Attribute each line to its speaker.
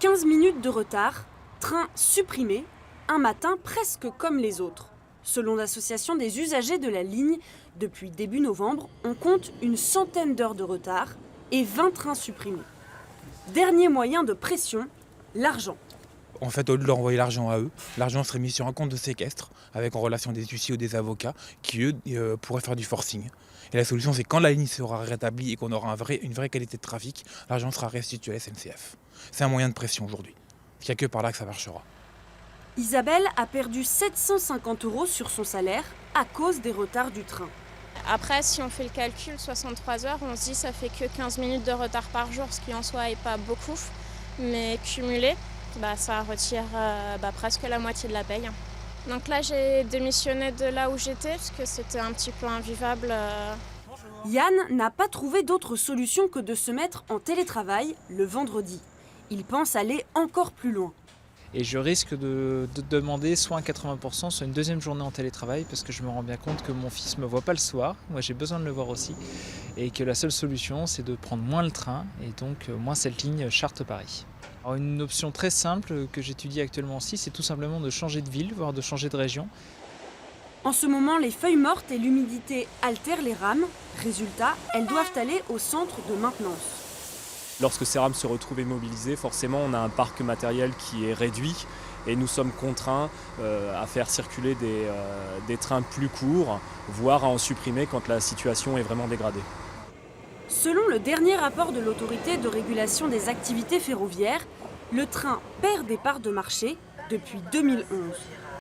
Speaker 1: 15 minutes de retard, train supprimé, un matin presque comme les autres. Selon l'association des usagers de la ligne, depuis début novembre, on compte une centaine d'heures de retard et 20 trains supprimés. Dernier moyen de pression, l'argent.
Speaker 2: En fait, au lieu de leur envoyer l'argent à eux, l'argent serait mis sur un compte de séquestre avec en relation des huissiers ou des avocats qui, eux, pourraient faire du forcing. Et la solution, c'est quand la ligne sera rétablie et qu'on aura une vraie qualité de trafic, l'argent sera restitué à la SNCF. C'est un moyen de pression aujourd'hui. Il n'y a que par là que ça marchera.
Speaker 1: Isabelle a perdu 750 € sur son salaire à cause des retards du train.
Speaker 3: Après, si on fait le calcul, 63 heures, on se dit que ça fait que 15 minutes de retard par jour, ce qui en soi n'est pas beaucoup, mais cumulé, ça retire presque la moitié de la paye. Donc là, j'ai démissionné de là où j'étais, parce que c'était un petit peu invivable.
Speaker 1: Yann n'a pas trouvé d'autre solution que de se mettre en télétravail le vendredi. Il pense aller encore plus loin.
Speaker 4: Et je risque de demander soit un 80%, soit une deuxième journée en télétravail, parce que je me rends bien compte que mon fils ne me voit pas le soir, moi j'ai besoin de le voir aussi, et que la seule solution c'est de prendre moins le train, et donc moins cette ligne Chartres-Paris. Alors une option très simple que j'étudie actuellement aussi, c'est tout simplement de changer de ville, voire de changer de région.
Speaker 1: En ce moment, les feuilles mortes et l'humidité altèrent les rames. Résultat, elles doivent aller au centre de maintenance.
Speaker 5: Lorsque ces rames se retrouvent immobilisées, forcément on a un parc matériel qui est réduit et nous sommes contraints à faire circuler des trains plus courts, voire à en supprimer quand la situation est vraiment dégradée.
Speaker 1: Selon le dernier rapport de l'autorité de régulation des activités ferroviaires, le train perd des parts de marché depuis 2011.